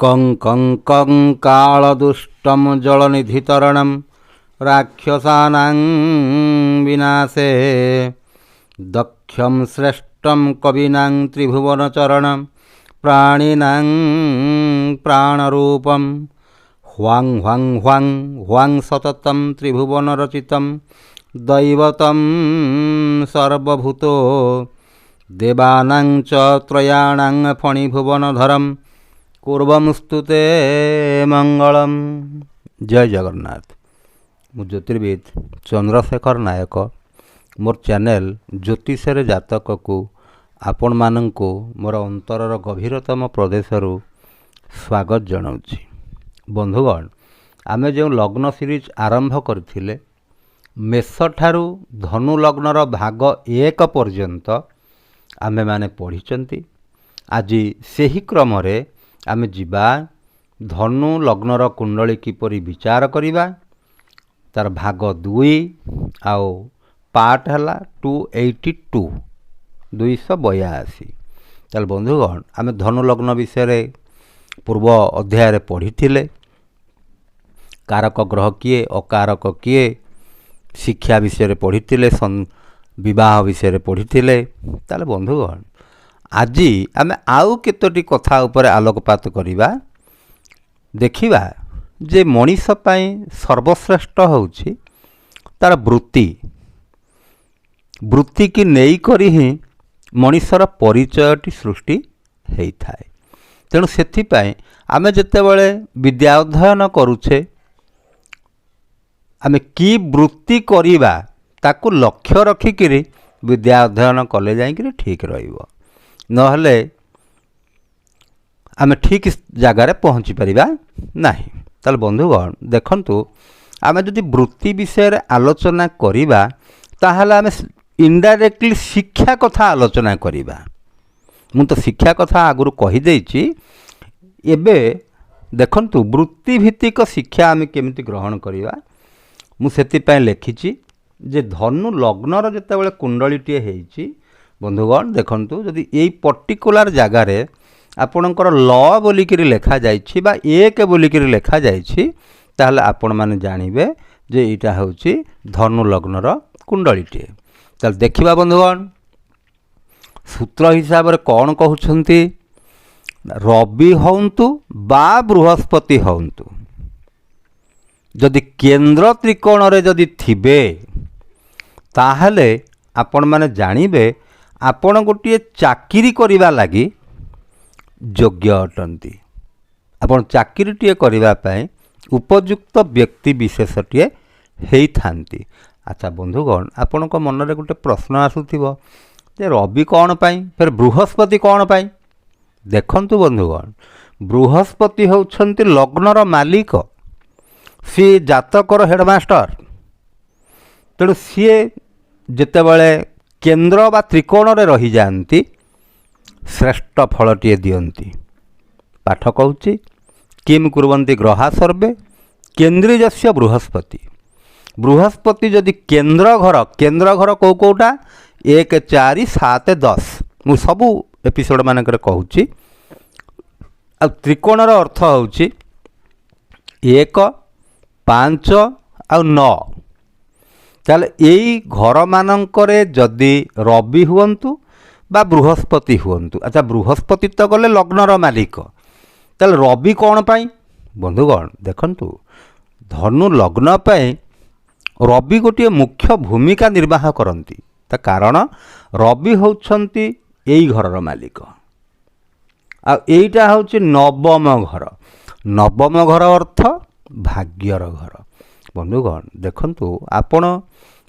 कं कं कं कालदुष्टं जलनिधितरणं राक्षसानां विनाशे दक्षं श्रेष्ठं कविनां त्रिभुवनचरणं प्राणिनां प्राणरूपं ह्वां ह्वां ह्वां ह्वां सततं त्रिभुवनरचितं दैवतं सर्वभूतो देवानां च त्रयाणां फणिभुवनधरं कुर्वंस्तुते मंगलम। जय जगन्नाथ। मु ज्योतिर्विद चंद्रशेखर नायक मोर चैनल ज्योतिषर जातक को आपण मानंको मोर अंतरर गभीरतम प्रदेशरू स्वागत जनाऊँगी। बंधुगण, आमे जो लग्न सीरीज आरंभ करथिले मेष ठारू धनु लग्नर भाग 1 पर्यंत आमे माने पढ़िचंती। आज सेही क्रम रे आमे जीवा धनु लग्नर कुंडली किपरि विचार करिबा तार भाग 2 आउ पार्ट हला 282 282। ताल बंधुगण, आमे धनु लग्न विषय रे पूर्व अध्याय रे पढ़िथिले। कारक ग्रह किए, अकारक किए, शिक्षा विषय रे पढ़िथिले, विवाह विषय रे पढ़िथिले। ताल बंधुगण, आज आमे आउ केतोटी कथा उपरे आलोकपात करिबा। देखिबा जे मनीष पई सर्वश्रेष्ठ होउछि तार वृत्ति। वृत्ति की नेई करी ही मनीषर परिचयटी सृष्टि हेई थाए। तेणु सेथि पई आमे जेतेबेले विद्या अध्ययन करूछे आमे की वृत्ति करिबा ताकू लक्ष्य रखिकिरी विद्या अध्ययन कले जाइकिरी ठीक रहिबो। नहले आमे ठीक जगार पहुँची परिबा नाही। ताल बंधुगण देखंतु, आमे जदि वृत्ति विषय रे आलोचना करिबा ताहले आमे इनडायरेक्टली शिक्षा कथा आलोचना करिबा। मु तो शिक्षा कथा आगुरु कहि देइछि। एबे देखंतु वृत्ति भित्तिक शिक्षा आमे केमिति ग्रहण करिबा मु सेति पय लेखिछि जे धनु लग्नर जेतेबेले कुंडलीटी हेइछि। बंधुगण देखंतु, जदि एई पर्टिकुलर जगार आपणकर ल बोलिकिरी लेखा जाइछि बा 1 बोलिकिरी लेखा जाइछि ताहले आपण माने जानिबे जे एटा होउछि धनु लग्नर कुंडलीटी। ताल देखिबा बंधुगण, सूत्र हिसाब रे कोन कहउछंती, रवि होंतु बा बृहस्पति होंतु जदि केंद्र त्रिकोण रे जदि थिबे ताहले आपण माने जानिबे आपण गोटे चाकरी करिबा लागि योग्य अटंती। आपण चाकरीटीए करिबा पय उपयुक्त व्यक्ति विशेषटीए हेई थांती। अच्छा बंधुगण, आपणक मन रे गोटे प्रश्न आसुथिबो जे रवि कौन पाई फिर बृहस्पति कौन पाई। देखंतु बंधुगण, बृहस्पति होउछंती लग्नर मालिक, सी जातकर हेडमास्टर। तेणु सी जेतेबेले केंद्र बा त्रिकोण रे रही जाती श्रेष्ठ फलटीए दियंती। पाठ कहूँ किम कुर्वन्ति ग्रहा सर्वे केन्द्रीयस्य बृहस्पति। बृहस्पति जदि केंद्र घर कौ कौटा 1 4 7 10 मु सबू एपिसोड मानकर कहूँ। आ त्रिकोणर अर्थ होउछि 1 5 आ 9। ताले एई घर मानंकरे जदि रवि हुवंतु बा बृहस्पति हुवंतु। अच्छा बृहस्पति तो गले लग्नर मालिक, ताले रवि कौन पाई। बंधुगण देखंतु, धनु लग्न पाई रवि गोटे मुख्य भूमिका निर्वाह करती। ता कारण रवि होउछंती एई घरर मालिक। आ एईटा होउछि नवम घर। नवम घर अर्थ भाग्यर घर। बंधुगण देखंतु, आपण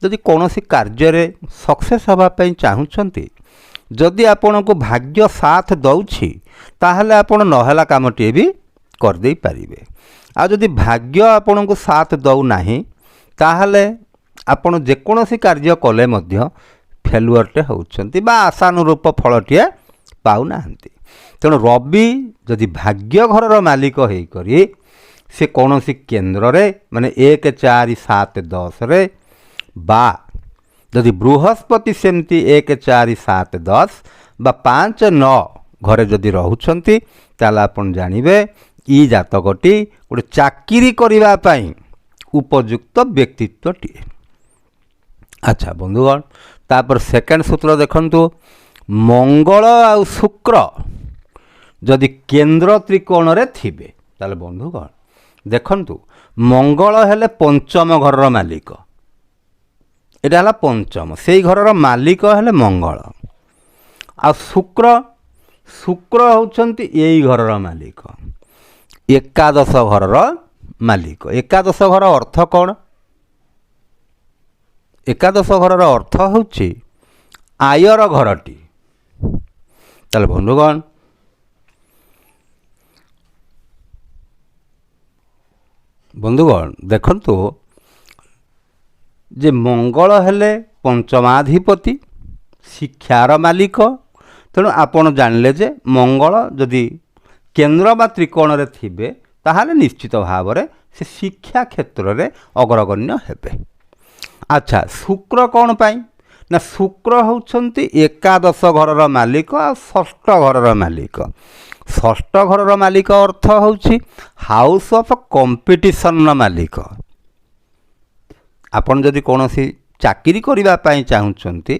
जदि कौनसी कार्य सक्सेस होगापी चाहूँगी, जदि आपण को भाग्य साथ दौछि ताहले आपण नहला कामटी भी करदे पारिबे। आ जदि भाग्य आपण को साथ दौ नाही ताहले आपण जेकोसी कार्य कले मध्य फेलुअरटे होउछंती बा आशानुरूप फलटीए पाउनाहांती। तेणु रवि जदि भाग्य घरर मालिक होई करी से कौनसी केंद्र रे माने 1 4 7 10 रे बा जदि बृहस्पति सेमती 1 4 7 10 बा 5 9 घरे जदि रहुछंती ताला आपण जानिबे ଇ ଜାତକଟି ଗୋଟେ ଚାକିରି କରିବା ପାଇଁ ଉପଯୁକ୍ତ ବ୍ୟକ୍ତିତ୍ୱଟିଏ। ଆଚ୍ଛା ବନ୍ଧୁଗଣ, ତାପରେ ସେକେଣ୍ଡ ସୂତ୍ର ଦେଖନ୍ତୁ, ମଙ୍ଗଳ ଆଉ ଶୁକ୍ର ଯଦି କେନ୍ଦ୍ର ତ୍ରିକୋଣରେ ଥିବେ, ତାହେଲେ ବନ୍ଧୁଗଣ ଦେଖନ୍ତୁ, ମଙ୍ଗଳ ହେଲେ ପଞ୍ଚମ ଘରର ମାଲିକ, ଏଇଟା ହେଲା ପଞ୍ଚମ, ସେଇ ଘରର ମାଲିକ ହେଲେ ମଙ୍ଗଳ। ଆଉ ଶୁକ୍ର, ଶୁକ୍ର ହେଉଛନ୍ତି ଏଇ ଘରର ମାଲିକ, ଏକାଦଶ ଘରର ମାଲିକ। ଏକାଦଶ ଘର ଅର୍ଥ କ'ଣ? ଏକାଦଶ ଘରର ଅର୍ଥ ହେଉଛି ଆୟର ଘରଟି। ତାହେଲେ ବନ୍ଧୁଗଣ ଦେଖନ୍ତୁ ଯେ ମଙ୍ଗଳ ହେଲେ ପଞ୍ଚମାଧିପତି, ଶିକ୍ଷାର ମାଲିକ। ତେଣୁ ଆପଣ ଜାଣିଲେ ଯେ ମଙ୍ଗଳ ଯଦି କେନ୍ଦ୍ର ବା ତ୍ରିକୋଣରେ ଥିବେ ତାହେଲେ ନିଶ୍ଚିତ ଭାବରେ ସେ ଶିକ୍ଷା କ୍ଷେତ୍ରରେ ଅଗ୍ରଗଣ୍ୟ ହେବେ। ଆଚ୍ଛା, ଶୁକ୍ର କ'ଣ ପାଇଁ? ନା ଶୁକ୍ର ହେଉଛନ୍ତି ଏକାଦଶ ଘରର ମାଲିକ ଆଉ ଷଷ୍ଠ ଘରର ମାଲିକ। ଷଷ୍ଠ ଘରର ମାଲିକ ଅର୍ଥ ହେଉଛି ହାଉସ୍ ଅଫ୍ କମ୍ପିଟିସନ୍ର ମାଲିକ। ଆପଣ ଯଦି କୌଣସି ଚାକିରି କରିବା ପାଇଁ ଚାହୁଁଛନ୍ତି,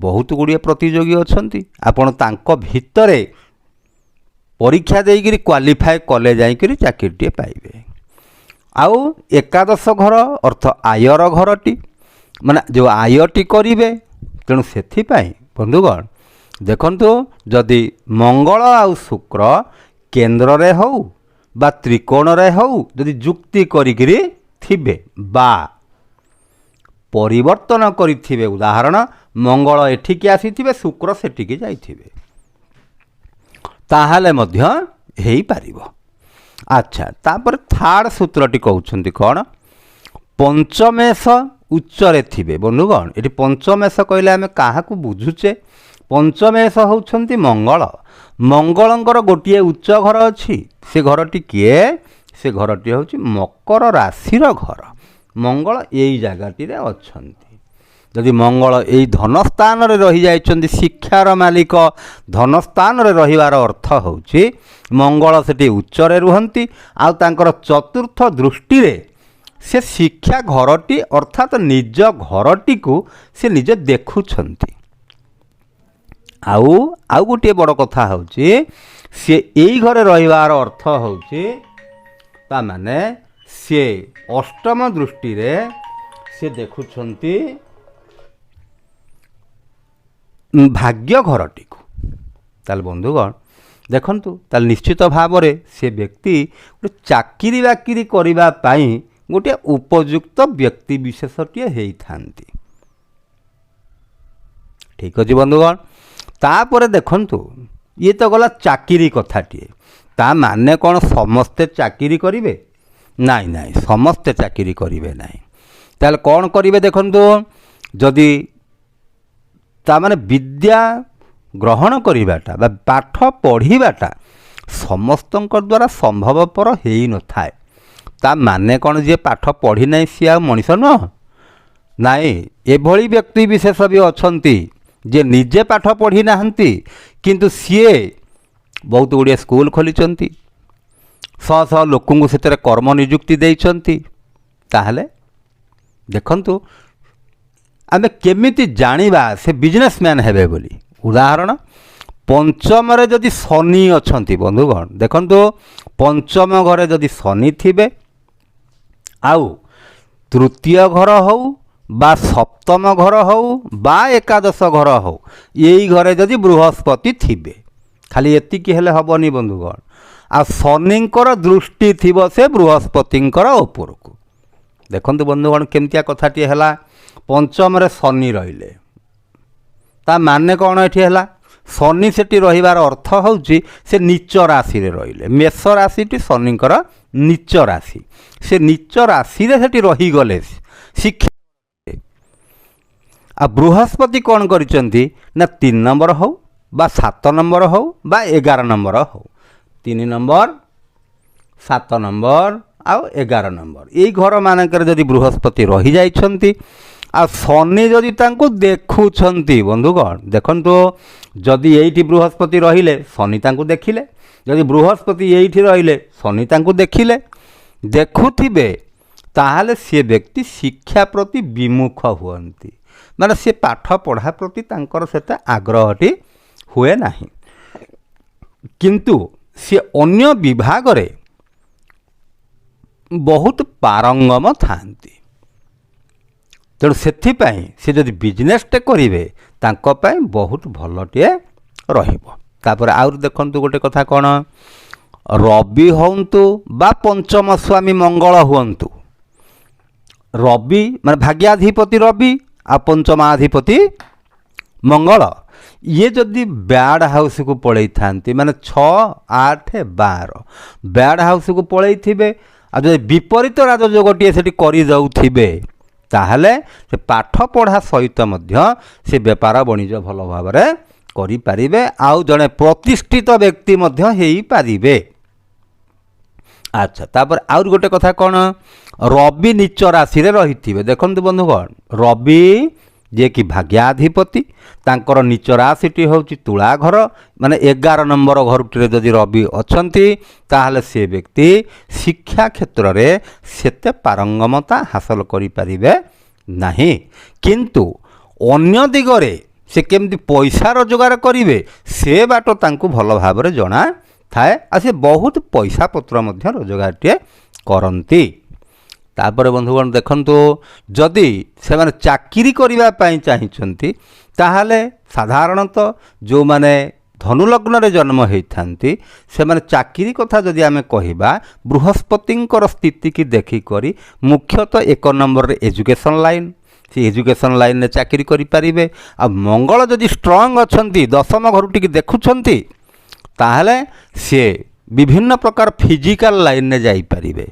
ବହୁତ ଗୁଡ଼ିଏ ପ୍ରତିଯୋଗୀ ଅଛନ୍ତି, ଆପଣ ତାଙ୍କ ଭିତରେ ପରୀକ୍ଷା ଦେଇକରି କ୍ୱାଲିଫାଏ କଲେ ଯାଇକରି ଚାକିରିଟିଏ ପାଇବେ। ଆଉ ଏକାଦଶ ଘର ଅର୍ଥ ଆୟର ଘରଟି, ମାନେ ଯେଉଁ ଆୟଟି କରିବେ। ତେଣୁ ସେଥିପାଇଁ ବନ୍ଧୁଗଣ ଦେଖନ୍ତୁ, ଯଦି ମଙ୍ଗଳ ଆଉ ଶୁକ୍ର କେନ୍ଦ୍ରରେ ହେଉ ବା ତ୍ରିକୋଣରେ ହେଉ ଯଦି ଯୁକ୍ତି କରିକିରି ଥିବେ ବା ପରିବର୍ତ୍ତନ କରିଥିବେ, ଉଦାହରଣ ମଙ୍ଗଳ ଏଠିକି ଆସିଥିବେ, ଶୁକ୍ର ସେଠିକି ଯାଇଥିବେ, ତାହେଲେ ମଧ୍ୟ ହେଇପାରିବ। ଆଚ୍ଛା, ତାପରେ ଥାର୍ଡ଼ ସୂତ୍ରଟି କହୁଛନ୍ତି କ'ଣ? ପଞ୍ଚମେଷ ଉଚ୍ଚରେ ଥିବେ। ବନ୍ଧୁଗଣ ଏଠି ପଞ୍ଚମେଷ କହିଲେ ଆମେ କାହାକୁ ବୁଝୁଛେ? ପଞ୍ଚମେଷ ହେଉଛନ୍ତି ମଙ୍ଗଳ। ମଙ୍ଗଳଙ୍କର ଗୋଟିଏ ଉଚ୍ଚ ଘର ଅଛି, ସେ ଘରଟି କିଏ? ସେ ଘରଟି ହେଉଛି ମକର ରାଶିର ଘର। ମଙ୍ଗଳ ଏଇ ଜାଗାଟିରେ ଅଛନ୍ତି। ଯଦି ମଙ୍ଗଳ ଏଇ ଧନସ୍ଥାନରେ ରହିଯାଇଛନ୍ତି, ଶିକ୍ଷାର ମାଲିକ ଧନସ୍ଥାନରେ ରହିବାର ଅର୍ଥ ହେଉଛି ମଙ୍ଗଳ ସେଠି ଉଚ୍ଚରେ ରୁହନ୍ତି, ଆଉ ତାଙ୍କର ଚତୁର୍ଥ ଦୃଷ୍ଟିରେ ସେ ଶିକ୍ଷା ଘରଟି ଅର୍ଥାତ୍ ନିଜ ଘରଟିକୁ ସେ ନିଜେ ଦେଖୁଛନ୍ତି। ଆଉ ଗୋଟିଏ ବଡ଼ କଥା ହେଉଛି, ସେ ଏଇ ଘରେ ରହିବାର ଅର୍ଥ ହେଉଛି ତାମାନେ ସେ ଅଷ୍ଟମ ଦୃଷ୍ଟିରେ ସେ ଦେଖୁଛନ୍ତି ଭାଗ୍ୟ ଘରଟିକୁ। ତାହେଲେ ବନ୍ଧୁଗଣ ଦେଖନ୍ତୁ, ତାହେଲେ ନିଶ୍ଚିତ ଭାବରେ ସେ ବ୍ୟକ୍ତି ଗୋଟେ ଚାକିରି ବାକିରି କରିବା ପାଇଁ ଗୋଟିଏ ଉପଯୁକ୍ତ ବ୍ୟକ୍ତି ବିଶେଷଟିଏ ହେଇଥାନ୍ତି। ଠିକ୍ ଅଛି ବନ୍ଧୁଗଣ। ତାପରେ ଦେଖନ୍ତୁ, ଇଏ ତ ଗଲା ଚାକିରି କଥାଟିଏ। ତା ମାନେ କ'ଣ ସମସ୍ତେ ଚାକିରି କରିବେ? ନାଇଁ ନାଇଁ, ସମସ୍ତେ ଚାକିରି କରିବେ ନାହିଁ। ତାହେଲେ କ'ଣ କରିବେ ଦେଖନ୍ତୁ, ଯଦି ତାମାନେ ବିଦ୍ୟା ଗ୍ରହଣ କରିବାଟା ବା ପାଠ ପଢ଼ିବାଟା ସମସ୍ତଙ୍କ ଦ୍ୱାରା ସମ୍ଭବପର ହେଇନଥାଏ। ତା ମାନେ କ'ଣ ଯିଏ ପାଠ ପଢ଼ି ନାହିଁ ସିଏ ଆଉ ମଣିଷ ନୁହଁ? ନାଇଁ, ଏଭଳି ବ୍ୟକ୍ତି ବିଶେଷ ବି ଅଛନ୍ତି ଯେ ନିଜେ ପାଠ ପଢ଼ି ନାହାନ୍ତି, କିନ୍ତୁ ସିଏ ବହୁତ ଗୁଡ଼ିଏ ସ୍କୁଲ ଖୋଲିଛନ୍ତି, ଶହ ଶହ ଲୋକଙ୍କୁ ସେଥିରେ କର୍ମ ନିଯୁକ୍ତି ଦେଇଛନ୍ତି। ତାହେଲେ ଦେଖନ୍ତୁ, ଆମେ କେମିତି ଜାଣିବା ସେ ବିଜନେସମ୍ୟାନ୍ ହେବେ ବୋଲି? ଉଦାହରଣ, ପଞ୍ଚମରେ ଯଦି ଶନି ଅଛନ୍ତି, ବନ୍ଧୁଗଣ ଦେଖନ୍ତୁ, ପଞ୍ଚମ ଘରେ ଯଦି ଶନି ଥିବେ, ଆଉ ତୃତୀୟ ଘର ହେଉ ବା ସପ୍ତମ ଘର ହେଉ ବା ଏକାଦଶ ଘର ହେଉ, ଏଇ ଘରେ ଯଦି ବୃହସ୍ପତି ଥିବେ, ଖାଲି ଏତିକି ହେଲେ ହେବନି ବନ୍ଧୁଗଣ, ଆଉ ଶନିଙ୍କର ଦୃଷ୍ଟି ଥିବ ସେ ବୃହସ୍ପତିଙ୍କର ଉପରକୁ। ଦେଖନ୍ତୁ ବନ୍ଧୁଗଣ କେମିତିଆ କଥାଟିଏ ହେଲା, ପଞ୍ଚମରେ ଶନି ରହିଲେ, ତା ମାନେ କ'ଣ ଏଠି ହେଲା? ଶନି ସେଠି ରହିବାର ଅର୍ଥ ହେଉଛି ସେ ନୀଚ ରାଶିରେ ରହିଲେ। ମେଷ ରାଶିଟି ଶନିଙ୍କର ନୀଚ ରାଶି, ସେ ନୀଚ ରାଶିରେ ସେଠି ରହିଗଲେ ଶିକ୍ଷା। ଆଉ ବୃହସ୍ପତି କ'ଣ କରିଛନ୍ତି ନା 3 ନମ୍ବର ହେଉ ବା 7 ନମ୍ବର ହେଉ ବା 11 ନମ୍ବର ହେଉ, 3 ନମ୍ବର 7 ନମ୍ବର ଆଉ 11 ନମ୍ବର ଏଇ ଘରମାନଙ୍କରେ ଯଦି ବୃହସ୍ପତି ରହିଯାଇଛନ୍ତି, ଆଉ ଶନି ଯଦି ତାଙ୍କୁ ଦେଖୁଛନ୍ତି, ବନ୍ଧୁଗଣ ଦେଖନ୍ତୁ, ଯଦି ଏଇଠି ବୃହସ୍ପତି ରହିଲେ ଶନି ତାଙ୍କୁ ଦେଖିଲେ, जदि बृहस्पति यही रहिले शनि तांकु देखिले देखुथिबे ताहले से व्यक्ति शिक्षा प्रति विमुख हुअन्ति माने से पाठ पढ़ा प्रति तांकर सेता आग्रहटी हुए नाही किंतु से अन्य विभाग रे बहुत पारंगम थांती तेणु से जदि बिजनेसटे करेंगे बहुत भलटे रपर आउर देखु गोटे कथा कौन रवि हूँ बा पंचम स्वामी मंगल हूँ रवि माने भाग्याधिपति रवि आ पंचमाधिपति मंगल ये जदि बैड हाउस को पलई था माने 6, 8, 12 बैड हाउस को पलई थे आ जो विपरीत राजयोगटे से करदे ताहले से पाठ पढ़ा सहित मध्य से व्यापार वाणिज्य भल भाव में करें आउ जड़े प्रतिष्ठित व्यक्ति मध्य हो पारिबे। अच्छा तापर आउर गोटे कथा कौन रवि नीच राशि रही देखु बंधुगण रवि जे कि भाग्याधिपति तांकर नीच राशिटी हूँ तुला घर माने 11 नंबर घरटी जदि रवि अच्छी ताहले से व्यक्ति शिक्षा क्षेत्र में सेते पारंगमता हासिल करें नहीं किंतु अन्य दिगरे से केमती पैसा रोजगार करेंगे से बाट तांकु भल भाव में जना थाए आ से बहुत पैसा पत्र मध्य रोजगारटे करती तापर बंधुगण देखंतु जदि से माने चाकरी करने चाहिए ताहले साधारणतः जो माने धनुलग्न रे जन्म होती से माने चाकरी कथा जदि आमे कहिबा बृहस्पतिंकर स्थिति की देखिक मुख्यतः 1 नंबर रे एजुकेशन लाइन से एजुकेशन लाइन में चाकरी करें आ मंगल जदि स्ट्रंग अच्छी 10म घर टी देखुंट ताहले से विभिन्न प्रकार फिजिकल लाइन में जाइपारे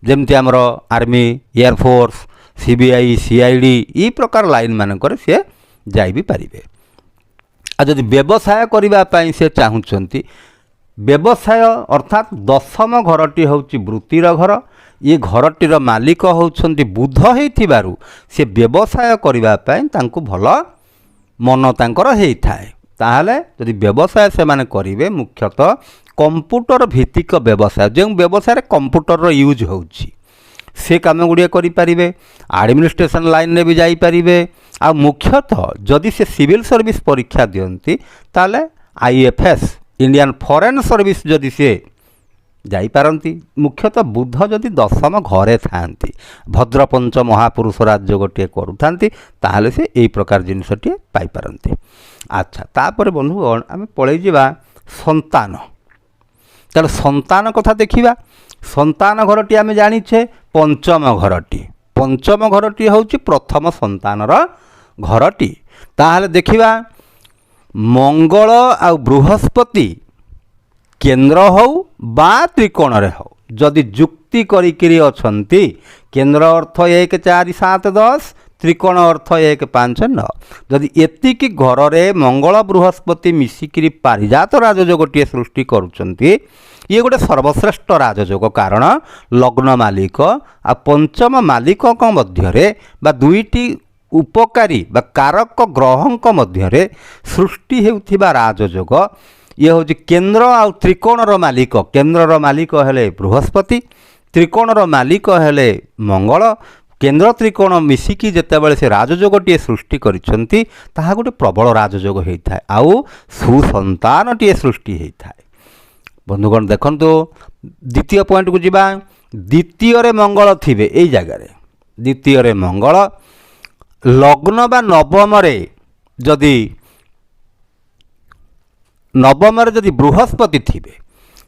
जमती आमर आर्मी एयरफोर्स सीबीआई सीआईडी ई प्रकार लाइन मानक से जाई भी पारिबे आ जदि व्यवसाय करने से चाहूँगी व्यवसाय अर्थात 10म घरटी हूँ वृत्तिर घर ये घरटीर मालिक होउछन्ति बुध होइथिबारु से व्यवसाय करने भल मन तांकर होइथाए ताहले यदि व्यवसाय से माने करिवे मुख्यतः कंप्यूटर भित्तिक व्यवसाय जो व्यवसाय कंप्यूटर यूज होउछि से काम गुड़िया करें एडमिनिस्ट्रेशन लाइन में भी जाइपारे आ मुख्यतः जदि से सिविल सर्विस परीक्षा दियंती ताले आईएफएस इंडियन फॉरेन सर्विस जदि से जाइपारती मुख्यतः बुध जदि 10म घरे थांती भद्रपंच महापुरुष राज्य गोटे करूथांती ताहले से यही प्रकार जिनसटे पाइपारती। अच्छा तापर बंधुगण आम पलि जावा संतान ताले संतान कथा देखिबा संतान घरटी आम जानिछे पंचम घरटी हूँ प्रथम संतानर घरटी ताहले देखिबा मंगल आ बृहस्पति केन्द्र हो बा त्रिकोण रे हो जदि जुक्ति करिकिरी अछंती केन्द्र अर्थ 1, 4, 7, 10 त्रिकोण अर्थ 1, 5, 9 जदि एतिकी घर रे मंगल बृहस्पति मिसिकिरी पारिजात राजयोगटीए सृष्टि करुचंती ये गोटे सर्वश्रेष्ठ राजयोग कारण लग्न मालिक आ पंचम मालिक मध्य बा दुईटी उपकारी बा कारक ग्रहंक मध्य सृष्टि हेउथिबा राजयोग ये हूँ केन्द्र आ त्रिकोणर मालिक केन्द्रर मालिक हेले बृहस्पति त्रिकोणर मालिक हेले मंगल केन्द्र त्रिकोण मिसिकी जेतेबेले से राजयोगटीए सृष्टि करिसेंती ताहा गोटे प्रबल राजयोग होता है आउ सुसंतानटीए सृष्टि होता है। बंधुगण देखंतु द्वितीय पॉइंट को जीवा द्वितीय रे मंगल थिबे एई जगार द्वितीय रे मंगल लग्न बा नवम रे जदि नवम रे जदि बृहस्पति थिबे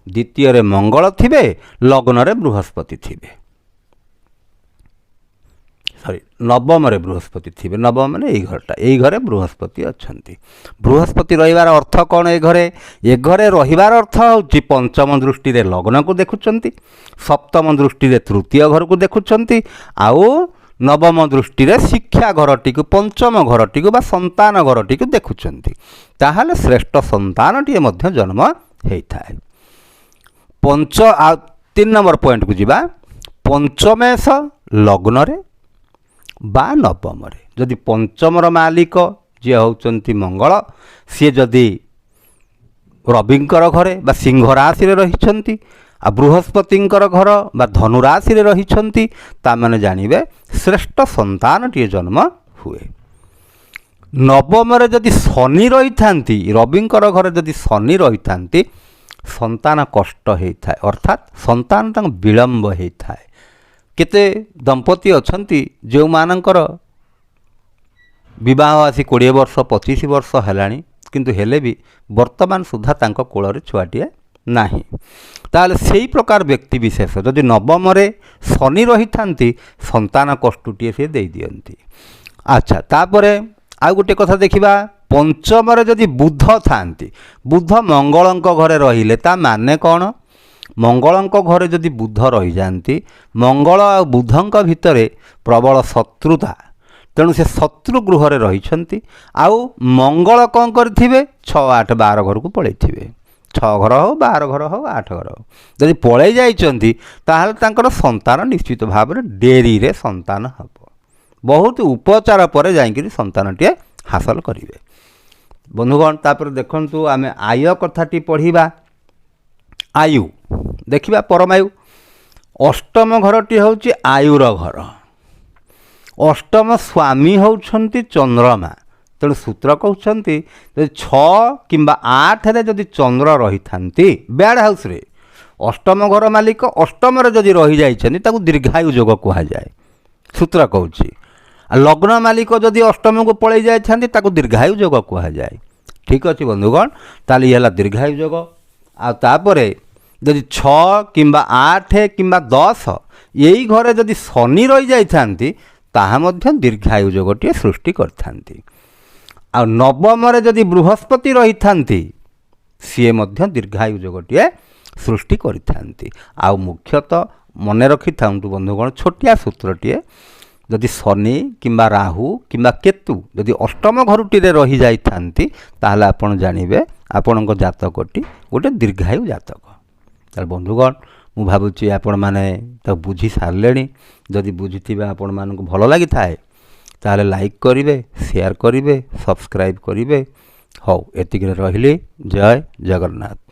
द्वितीय रे मंगल थिबे लग्न रे बृहस्पति थिबे सॉरी नवम रे बृहस्पति थिबे नवम माने एई घरटा एई घरे बृहस्पति अछंती बृहस्पति रहिबार अर्थ कोन ए घरे रहिबार अर्थ होची पंचम दृष्टि रे लग्न को देखुचंती सप्तम दृष्टि रे तृतीय घर को देखुचंती आउ नवम दृष्टि रे शिक्षा घरटी को पंचम घरटी को बा संतान घरटी को देखुचंती ताहले श्रेष्ठ संतानटीए मध्य जन्म हेइथाय। 3 नंबर पॉइंट को जीवा पंचमेश लग्न रे बा नवम रे जदि पंचमर मालिक जे होउचंती मंगल सी जदि ରବିଙ୍କର ଘରେ ବା ସିଂହ ରାଶିରେ ରହିଛନ୍ତି ଆଉ ବୃହସ୍ପତିଙ୍କର ଘର ବା ଧନୁ ରାଶିରେ ରହିଛନ୍ତି, ତାମାନେ ଜାଣିବେ ଶ୍ରେଷ୍ଠ ସନ୍ତାନଟିଏ ଜନ୍ମ ହୁଏ। ନବମରେ ଯଦି ଶନି ରହିଥାନ୍ତି, ରବିଙ୍କର ଘରେ ଯଦି ଶନି ରହିଥାନ୍ତି, ସନ୍ତାନ କଷ୍ଟ ହେଇଥାଏ, ଅର୍ଥାତ୍ ସନ୍ତାନ ତାଙ୍କ ବିଳମ୍ବ ହେଇଥାଏ। କେତେ ଦମ୍ପତି ଅଛନ୍ତି ଯେଉଁମାନଙ୍କର ବିବାହ ଆସି 20 ବର୍ଷ 25 ବର୍ଷ ହେଲାଣି, କିନ୍ତୁ ହେଲେ ବି ବର୍ତ୍ତମାନ ସୁଦ୍ଧା ତାଙ୍କ କୋଳରେ ଛୁଆଟିଏ ନାହିଁ। ତାହେଲେ ସେହି ପ୍ରକାର ବ୍ୟକ୍ତିବିଶେଷ ଯଦି ନବମରେ ଶନି ରହିଥାନ୍ତି, ସନ୍ତାନ କଷ୍ଟଟିଏ ସେ ଦେଇଦିଅନ୍ତି। ଆଚ୍ଛା, ତାପରେ ଆଉ ଗୋଟେ କଥା ଦେଖିବା, ପଞ୍ଚମରେ ଯଦି ବୁଧ ଥାନ୍ତି, ବୁଧ ମଙ୍ଗଳଙ୍କ ଘରେ ରହିଲେ ତା ମାନେ କ'ଣ? ମଙ୍ଗଳଙ୍କ ଘରେ ଯଦି ବୁଧ ରହିଯାଆନ୍ତି, ମଙ୍ଗଳ ଆଉ ବୁଧଙ୍କ ଭିତରେ ପ୍ରବଳ ଶତ୍ରୁତା, ତେଣୁ ସେ ଶତ୍ରୁ ଗୃହରେ ରହିଛନ୍ତି। ଆଉ ମଙ୍ଗଳ କ'ଣ କରିଥିବେ? 6, 8, 12 ଘରକୁ ପଳାଇଥିବେ। 6 ଘର ହେଉ, 12 ଘର ହେଉ, 8 ଘର ହେଉ, ଯଦି ପଳାଇ ଯାଇଛନ୍ତି ତାହେଲେ ତାଙ୍କର ସନ୍ତାନ ନିଶ୍ଚିତ ଭାବରେ ଡେରିରେ ସନ୍ତାନ ହେବ। ବହୁତ ଉପଚାର ପରେ ଯାଇକରି ସନ୍ତାନଟିଏ ହାସଲ କରିବେ। ବନ୍ଧୁଗଣ, ତାପରେ ଦେଖନ୍ତୁ ଆମେ ଆୟ କଥାଟି ପଢ଼ିବା। ଆୟୁ ଦେଖିବା, ପରମାୟୁ। ଅଷ୍ଟମ ଘରଟି ହେଉଛି ଆୟୁର ଘର। ଅଷ୍ଟମ ସ୍ୱାମୀ ହେଉଛନ୍ତି ଚନ୍ଦ୍ରମା। ତେଣୁ ସୂତ୍ର କହୁଛନ୍ତି ଯଦି 6 କିମ୍ବା 8ରେ ଯଦି ଚନ୍ଦ୍ର ରହିଥାନ୍ତି ବ୍ୟାଡ଼୍ ହାଉସ୍ରେ, ଅଷ୍ଟମ ଘର ମାଲିକ ଅଷ୍ଟମରେ ଯଦି ରହିଯାଇଛନ୍ତି ତାକୁ ଦୀର୍ଘାୟୁ ଯୋଗ କୁହାଯାଏ, ସୂତ୍ର କହୁଛି। ଲଗ୍ନ ମାଲିକ ଯଦି ଅଷ୍ଟମକୁ ପଳାଇ ଯାଇଥାନ୍ତି ତାକୁ ଦୀର୍ଘାୟୁ ଯୋଗ କୁହାଯାଏ। ଠିକ୍ ଅଛି ବନ୍ଧୁଗଣ, ତାହେଲେ ଇଏ ହେଲା ଦୀର୍ଘାୟୁ ଯୋଗ। ଆଉ ତାପରେ ଯଦି 6 କିମ୍ବା 8 କିମ୍ବା 10 ଏଇ ଘରେ ଯଦି ଶନି ରହିଯାଇଥାନ୍ତି, ତାହା ମଧ୍ୟ ଦୀର୍ଘାୟୁ ଯୋଗଟିଏ ସୃଷ୍ଟି କରିଥାନ୍ତି। ଆଉ ନବମରେ ଯଦି ବୃହସ୍ପତି ରହିଥାନ୍ତି, ସିଏ ମଧ୍ୟ ଦୀର୍ଘାୟୁ ଯୋଗଟିଏ ସୃଷ୍ଟି କରିଥାନ୍ତି। ଆଉ ମୁଖ୍ୟତଃ ମନେ ରଖିଥାନ୍ତୁ ବନ୍ଧୁଗଣ, ଛୋଟିଆ ସୂତ୍ରଟିଏ, ଯଦି ଶନି କିମ୍ବା ରାହୁ କିମ୍ବା କେତୁ ଯଦି ଅଷ୍ଟମ ଘରଟିରେ ରହିଯାଇଥାନ୍ତି, ତାହେଲେ ଆପଣ ଜାଣିବେ ଆପଣଙ୍କ ଜାତକଟି ଗୋଟେ ଦୀର୍ଘାୟୁ ଜାତକ। ତାହେଲେ ବନ୍ଧୁଗଣ, ମୁଁ ଭାବୁଛି ଆପଣମାନେ ତାକୁ ବୁଝି ସାରିଲେଣି। ଯଦି ବୁଝିଥିବେ ଆପଣମାନଙ୍କୁ ଭଲ ଲାଗିଥାଏ ତାହେଲେ ଲାଇକ୍ କରିବେ, ସେୟାର କରିବେ, ସବସ୍କ୍ରାଇବ୍ କରିବେ। ହଉ, ଏତିକିରେ ରହିଲି। ଜୟ ଜଗନ୍ନାଥ।